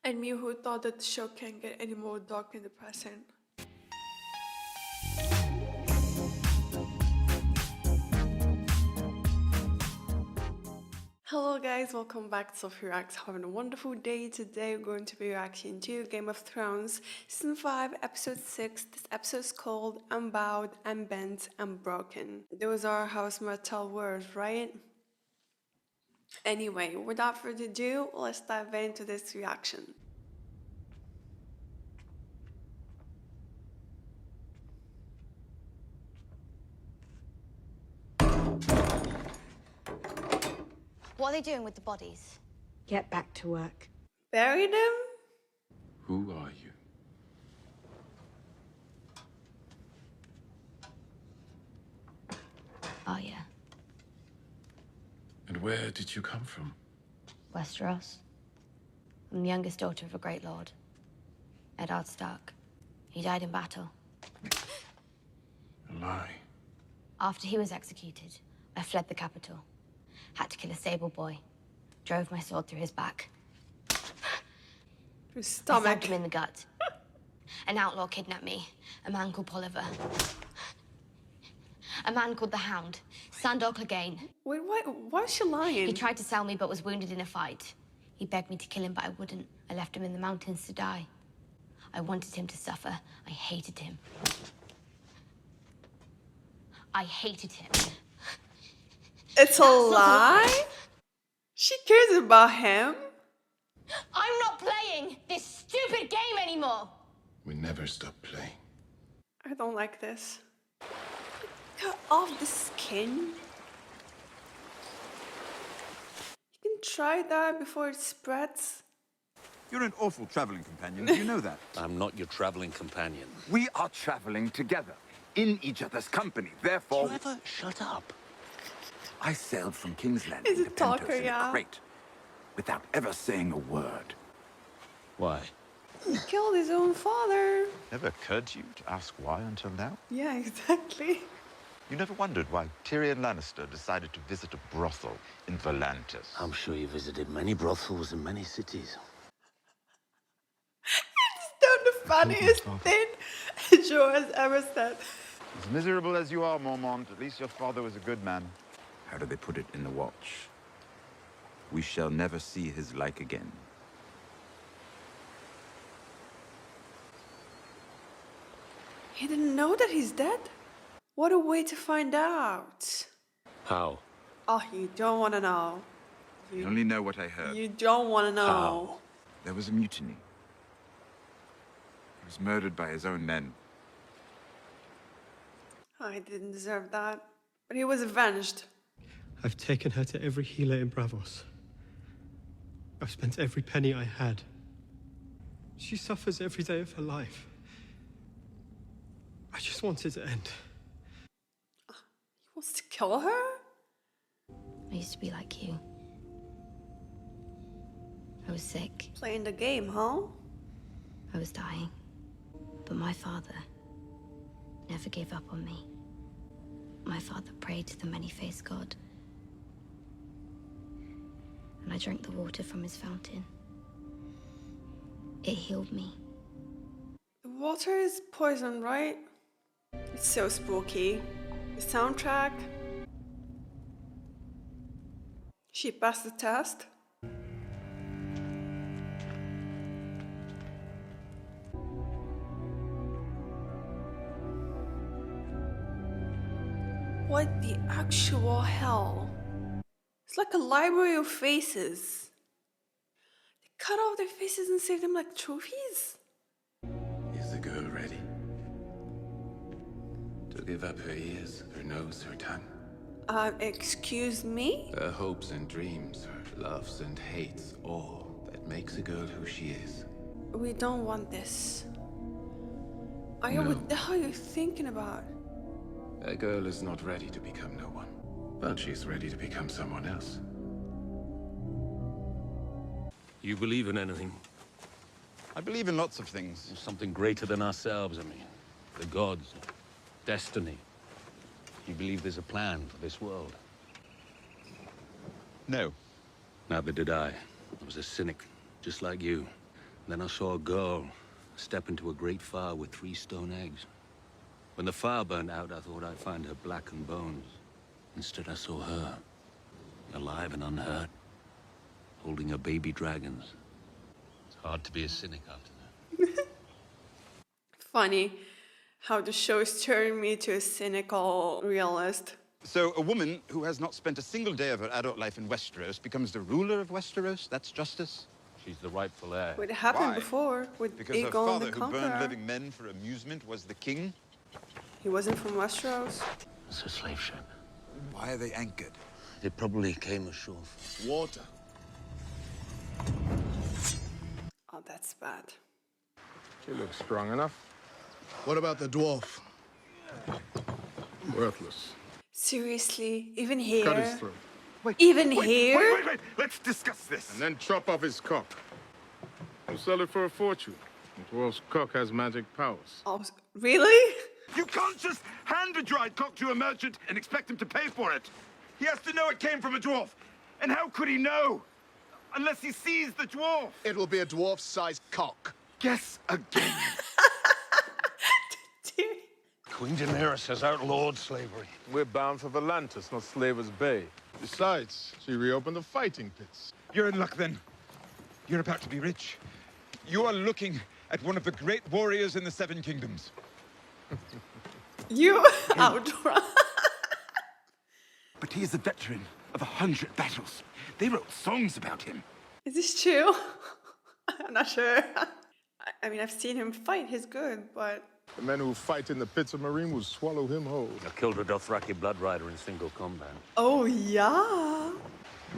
And me who thought that the show can't get any more dark and depressing. Hello guys, welcome back to Focusrite. Having a wonderful day. Today we're going to be reacting to Game of Thrones Season 5, Episode 6. This episode is called Unbowed, Unbent, Unbroken. Those are House Martell words, right? Anyway, without further ado, let's dive into this reaction. What are they doing with the bodies? Get back to work. Bury them? Who are you? Arya. And where did you come from? Westeros. I'm the youngest daughter of a great lord. Eddard Stark. He died in battle. A lie. After he was executed, I fled the capital. Had to kill a stable boy. Drove my sword through his back. His I stomach. stabbed him in the gut. An outlaw kidnapped me. A man called Polliver. A man called the Hound. Sandor Clegane. Wait, why is she lying? He tried to sell me but was wounded in a fight. He begged me to kill him, but I wouldn't. I left him in the mountains to die. I wanted him to suffer. I hated him. I hated him. It's a lie? She cares about him? I'm not playing this stupid game anymore! We never stop playing. I don't like this. Cut off the skin. You can try that before it spreads. You're an awful traveling companion. Do you know that? I'm not your traveling companion. We are traveling together, in each other's company. Therefore, Do you ever shut up? I sailed from King's Landing He's a to Pentos talker, in yeah. a crate, without ever saying a word. Why? He killed his own father. Never occurred to you to ask why until now? Yeah, exactly. You never wondered why Tyrion Lannister decided to visit a brothel in Volantis? I'm sure you visited many brothels in many cities. Still the funniest thing Joe has ever said. As miserable as you are, Mormont, at least your father was a good man. How do they put it in the watch? We shall never see his like again. He didn't know that he's dead? What a way to find out. How? Oh, you don't want to know. I only know what I heard. You don't want to know. How? There was a mutiny. He was murdered by his own men. I didn't deserve that. But he was avenged. I've taken her to every healer in Braavos. I've spent every penny I had. She suffers every day of her life. I just want it to end. He wants to kill her? I used to be like you. I was sick. Playing the game, huh? I was dying. But my father never gave up on me. My father prayed to the many-faced God. And I drank the water from his fountain. It healed me. The water is poison, right? It's so spooky. The soundtrack. She passed the test. What the actual hell? It's like a library of faces. They cut off their faces and save them like trophies? Is the girl ready? To give up her ears, her nose, her tongue? Excuse me? Her hopes and dreams, her loves and hates, all that makes a girl who she is. We don't want this. Arya, No. what the hell are you thinking about? A girl is not ready to become no one, but she's ready to become someone else. You believe in anything? I believe in lots of things. Something greater than ourselves, I mean. The gods, destiny. You believe there's a plan for this world? No. Neither did I. I was a cynic, just like you. Then I saw a girl step into a great fire with 3 stone eggs. When the fire burned out, I thought I'd find her blackened bones. Instead, I saw her, alive and unhurt, holding her baby dragons. It's hard to be a cynic after that. Funny how the show's turned me to a cynical realist. So a woman who has not spent a single day of her adult life in Westeros becomes the ruler of Westeros? That's justice? She's the rightful heir. It happened Why? before with Because her Aegon father, the who burned Conqueror. living men for amusement, was the king? He wasn't from Westeros. It's a slave ship. Why are they anchored? It probably came ashore. Water. Oh, that's bad. She looks strong enough. What about the dwarf? Worthless. Seriously, even here? Cut his throat. Even here? Wait! Let's discuss this. And then chop off his cock. We'll sell it for a fortune. The dwarf's cock has magic powers. Oh, really? You can't just hand a dried cock to a merchant and expect him to pay for it. He has to know it came from a dwarf. And how could he know? Unless he sees the dwarf. It will be a dwarf-sized cock. Guess again. Queen Jmary has outlawed slavery. We're bound for Volantis, not Slaver's Bay. Besides, she reopened the fighting pits. You're in luck then. You're about to be rich. You are looking at one of the great warriors in the 7 Kingdoms. You outdraw. But he is a veteran of 100 battles. They wrote songs about him. Is this true? I'm not sure. I mean, I've seen him fight. He's good, but... The men who fight in the pits of Marine will swallow him whole. I killed a Dothraki blood rider in single combat. Oh, yeah.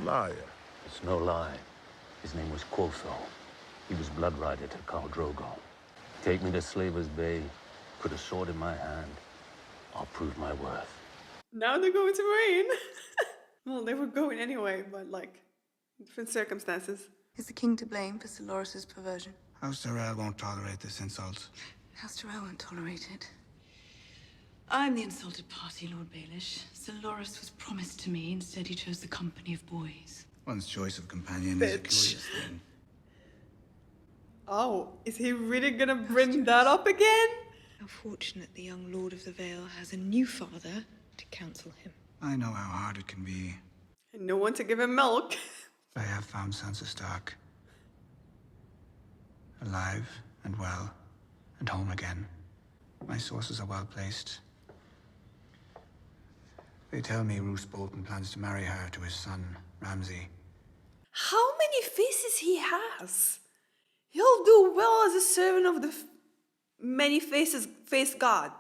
Liar. It's no lie. His name was Quotho. He was blood rider to Khal Drogo. Take me to Slaver's Bay. Put a sword in my hand. I'll prove my worth. Now they're going to Marine. Well, they were going anyway, but like, different circumstances. Is the king to blame for Sir Loras' perversion? House Tyrell won't tolerate this insult. House Tyrell won't tolerate it. I'm the insulted party, Lord Baelish. Sir Loras was promised to me. Instead, he chose the company of boys. One's choice of companion is a Bitch. curious thing. Oh, is he really gonna bring that up again? How fortunate the young Lord of the Vale has a new father to counsel him. I know how hard it can be. And no one to give him milk. I have found Sansa Stark. Alive and well and home again. My sources are well placed. They tell me Roose Bolton plans to marry her to his son, Ramsay. How many faces he has? He'll do well as a servant of the many faces face god.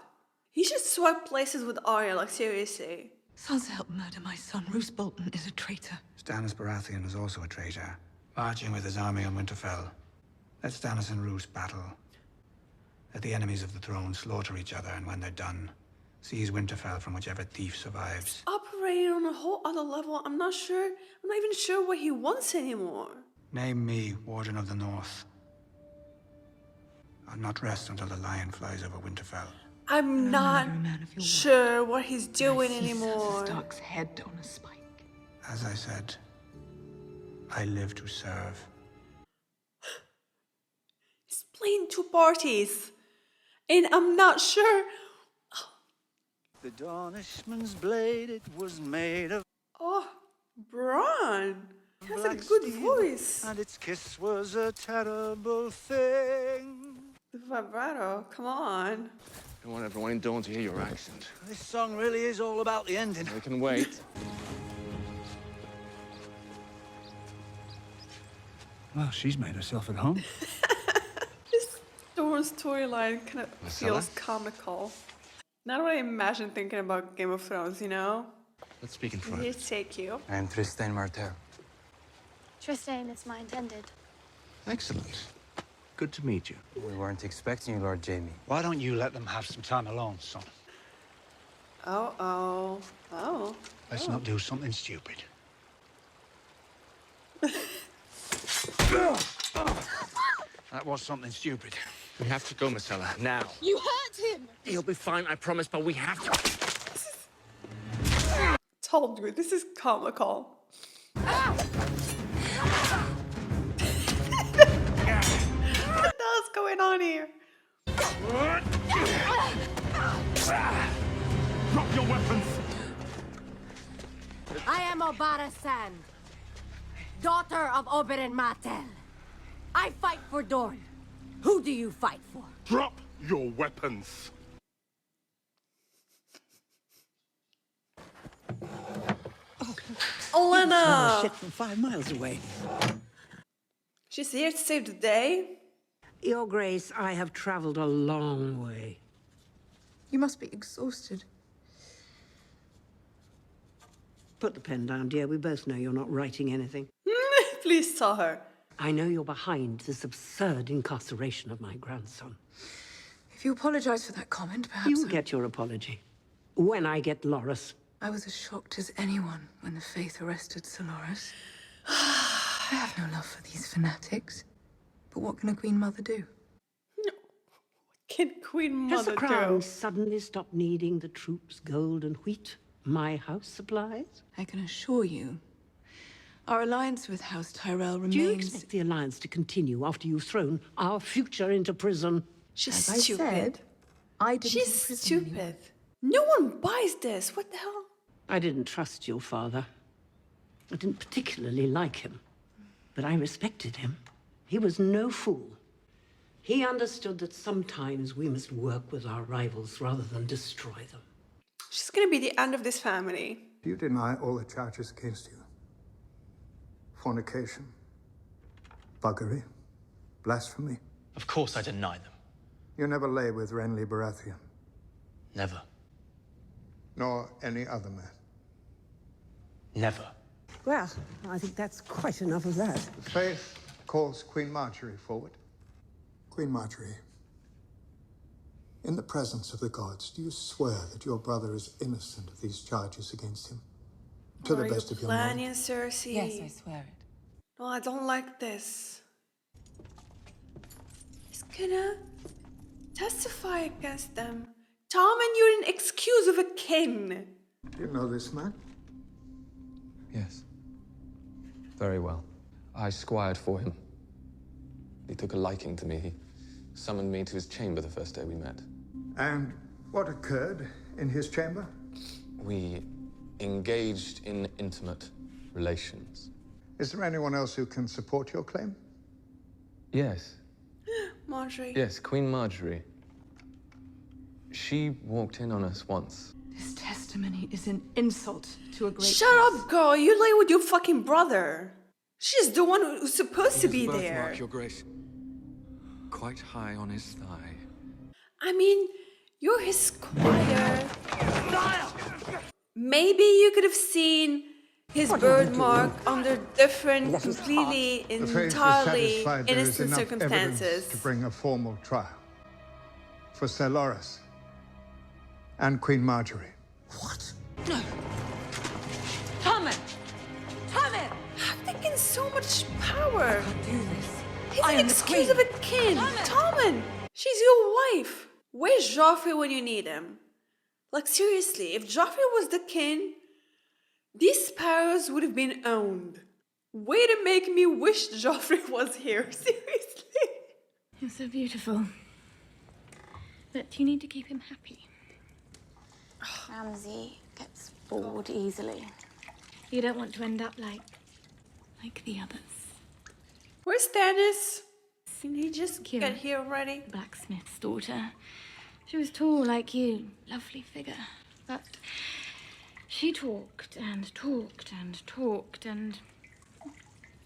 He should swap places with Arya, like seriously. Sansa helped murder my son. Roose Bolton is a traitor. Stannis Baratheon was also a traitor, marching with his army on Winterfell. Let Stannis and Roose battle. Let the enemies of the throne slaughter each other, and when they're done, seize Winterfell from whichever thief survives. Operating on a whole other level, I'm not even sure what he wants anymore. Name me Warden of the North. I'll not rest until the lion flies over Winterfell. I'm not sure what he's doing I see anymore. Sansa Stark's head on a spike. As I said, I live to serve. He's playing 2 parties. And I'm not sure. The Dornishman's blade, it was made of... Oh, Bronn. He has a good voice. And its kiss was a terrible thing. The vibrato, come on. I want everyone in Dorne to hear your accent. This song really is all about the ending. We can wait. Well, she's made herself at home. This Dorne's storyline kind of feels comical. Not what I imagine thinking about Game of Thrones, you know? Let's speak in Here private. to take you. I am Tristan Martell. Tristan is my intended. Excellent. Good to meet you. We weren't expecting you, Lord Jaime. Why don't you let them have some time alone, son? Oh. Let's not do something stupid. That was something stupid. We have to go, Marcella, now. You hurt him! He'll be fine, I promise, but we have to. Told you, this is comical. hell's going on here? Drop your weapons! I am Obara Sand, daughter of Oberyn Martell. I fight for Dorne. Who do you fight for? Drop your weapons! Olenna! Shit from 5 miles away. She's here to save the day. Your Grace, I have traveled a long way. You must be exhausted. Put the pen down, dear. We both know you're not writing anything. Please tell her. I know you're behind this absurd incarceration of my grandson. If you apologize for that comment, perhaps You'll get your apology. When I get Loras. I was as shocked as anyone when the Faith arrested Sir Loras. I have no love for these fanatics. But what can a Queen Mother do? No. What can Queen Has Mother the Crown do? suddenly stopped needing the troops' gold and wheat my house supplies? I can assure you, our alliance with House Tyrell remains... Do you expect the alliance to continue after you've thrown our future into prison? She's As stupid. I said, I didn't She's imprison stupid. anyone. No one buys this. What the hell? I didn't trust your father. I didn't particularly like him. But I respected him. He was no fool. He understood that sometimes we must work with our rivals rather than destroy them. She's gonna be the end of this family. Do you deny all the charges against you? Fornication, buggery, blasphemy? Of course I deny them. You never lay with Renly Baratheon, Never. nor any other man. Never. Well, I think that's quite enough of that. The Faith calls Queen Marjorie forward. Queen Marjorie, in the presence of the gods, do you swear that your brother is innocent of these charges against him? To the best of your knowledge. Planning, Cersei. Yes, I swear it. No, I don't like this. He's gonna testify against them. Tommen, you're an excuse of a king. Do you know this man? Yes. Very well. I squired for him. He took a liking to me. He summoned me to his chamber the first day we met. And what occurred in his chamber? We engaged in intimate relations. Is there anyone else who can support your claim? Yes. Marjorie. Yes, Queen Marjorie. She walked in on us once. This testimony is an insult to a great... Shut up, girl. You lay with your fucking brother. She's the one who's supposed to be there. Your Grace. Quite high on his thigh. I mean, you're his squire. Maybe you could have seen his birthmark under different, completely, The Faith is entirely satisfied there is innocent enough evidence circumstances. to bring a formal trial for Sir Loras and Queen Marjorie. What? No. Tommen! Tommen! How they gain so much power? Do this. He's I an am the excuse queen. of a king. Tommen! She's your wife. Where's Joffrey when you need him? Like, seriously, if Joffrey was the king, these powers would have been owned. Way to make me wish Joffrey was here. Seriously. You're so beautiful. But you need to keep him happy. Ramsay gets bored easily. You don't want to end up like the others. Where's Stannis? Can he just Kira. get here already? Blacksmith's daughter. She was tall like you, lovely figure. But she talked and talked and talked, and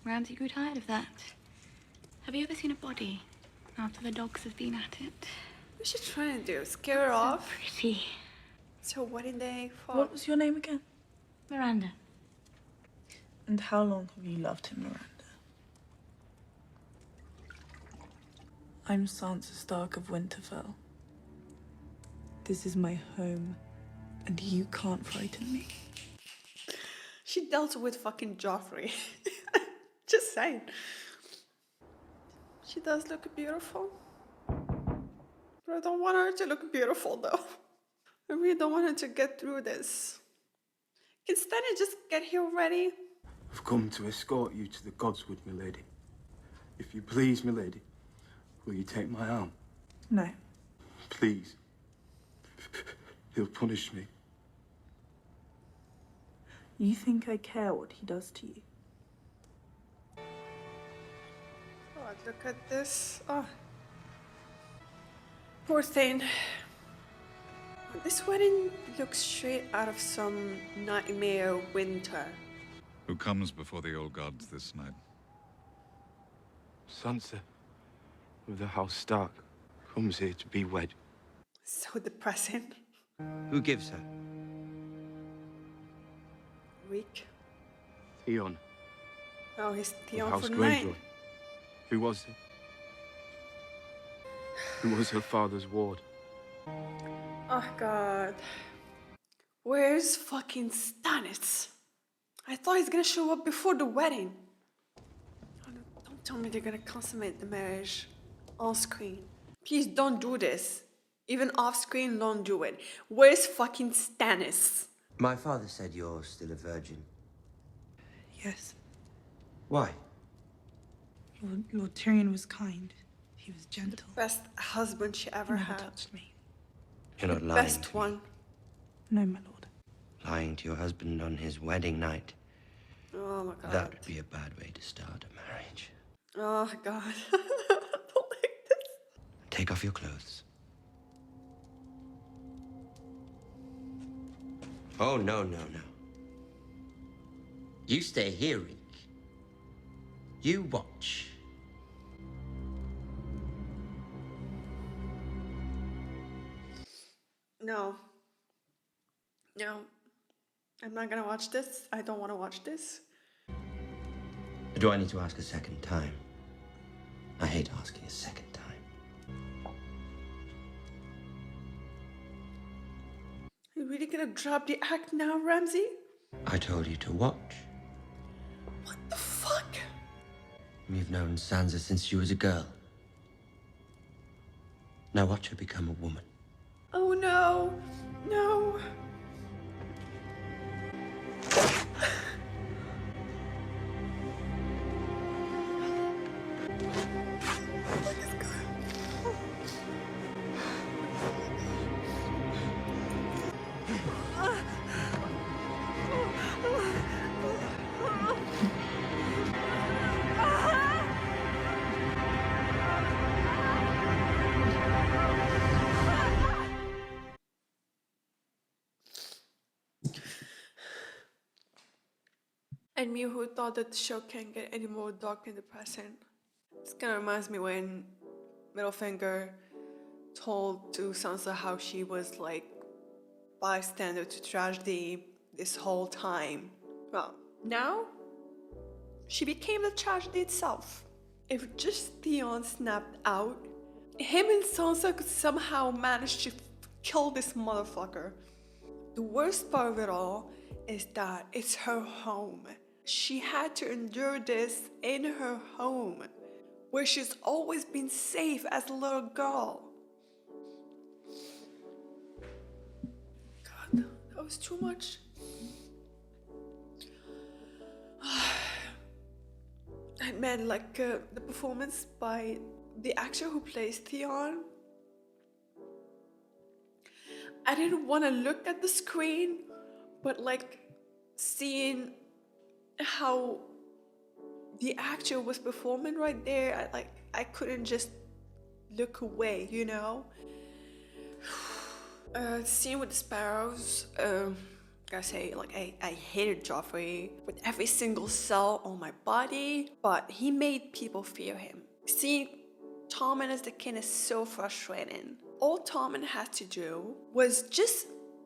Ramsay grew tired of that. Have you ever seen a body after the dogs have been at it? What's she trying to do? Scare her off? Pretty. So what did they fall? What was your name again? Miranda. And how long have you loved him, Miranda? I'm Sansa Stark of Winterfell. This is my home, and you can't frighten me. She dealt with fucking Joffrey. Just saying. She does look beautiful. But I don't want her to look beautiful though. I really don't want her to get through this. Can Stannis just get here already? I've come to escort you to the Godswood, milady. If you please, milady, Will you take my arm? No. Please. He'll punish me. You think I care what he does to you? Oh, look at this. Oh. Poor thing. This wedding looks straight out of some nightmare winter. Who comes before the old gods this night? Sansa of the House Stark comes here to be wed. So depressing. Who gives her? Weak. Theon Oh, he's of Theon House for Greyjoy. night. Who was it? Who was her father's ward? Oh god. Where's fucking Stannis? I thought he's gonna show up before the wedding. Oh, no, don't tell me they're gonna consummate the marriage on screen. Please don't do this. Even off screen, don't do it. Where's fucking Stannis? My father said you're still a virgin. Yes. Why? Lord Tyrion was kind. He was gentle. Best husband she ever He never had. touched me. You're not lying. Best one. No, my lord. Lying to your husband on his wedding night. Oh my god. That would be a bad way to start a marriage. Oh god. Take off your clothes. Oh, no, no, no. You stay here, Reek. You watch. No. No. I'm not gonna watch this. I don't want to watch this. Do I need to ask a second time? I hate asking a second time. You really gonna drop the act now, Ramsay? I told you to watch. What the fuck? You've known Sansa since she was a girl. Now watch her become a woman. Oh no. No. And me who thought that the show can't get any more dark and depressing. This kind of reminds me when Littlefinger told to Sansa how she was like bystander to tragedy this whole time. Well, now she became the tragedy itself. If just Theon snapped out, him and Sansa could somehow manage to kill this motherfucker. The worst part of it all is that it's her home. She had to endure this in her home, where she's always been safe as a little girl. God, that was too much. I meant like the performance by the actor who plays Theon. I didn't want to look at the screen, but like seeing how the actor was performing right there, I couldn't just look away, you know? The scene with the sparrows, gotta say, like, I hated Joffrey with every single cell on my body, but he made people fear him. Seeing Tommen as the king is so frustrating. All Tommen had to do was just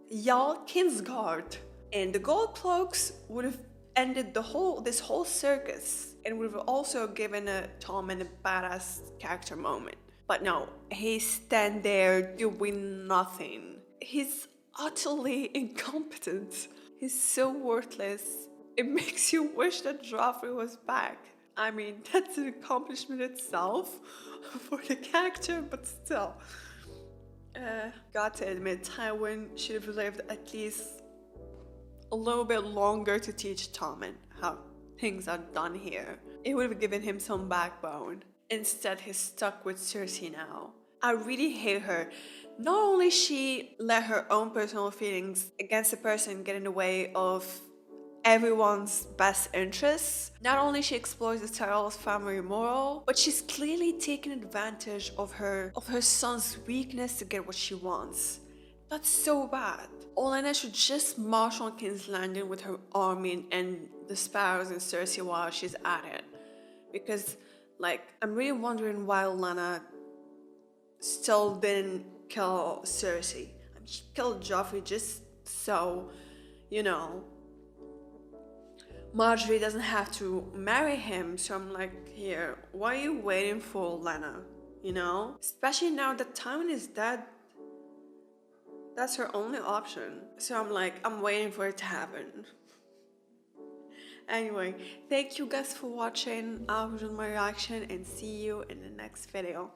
yell Kingsguard, and the gold cloaks would have ended this whole circus, and would have also given Tommen a badass character moment. But no, he stand there doing nothing. He's utterly incompetent. He's so worthless. It makes you wish that Joffrey was back. I mean, that's an accomplishment itself for the character, but still. Got to admit, Tywin should have lived at least a little bit longer to teach Tommen how things are done here. It would have given him some backbone. Instead, he's stuck with Cersei now. I really hate her. Not only she let her own personal feelings against a person get in the way of everyone's best interests, not only she exploits the Tyrell's family moral, but she's clearly taking advantage of her son's weakness to get what she wants. That's so bad. Olenna should just march on King's Landing with her army and the Sparrows and Cersei while she's at it. Because, like, I'm really wondering why Olenna still didn't kill Cersei. I mean, she killed Joffrey just so, you know, Marjorie doesn't have to marry him. So I'm like, here, why are you waiting for Olenna? You know? Especially now that Tywin is dead. That's her only option. So I'm like, I'm waiting for it to happen. Anyway, thank you guys for watching. I was on my reaction and see you in the next video.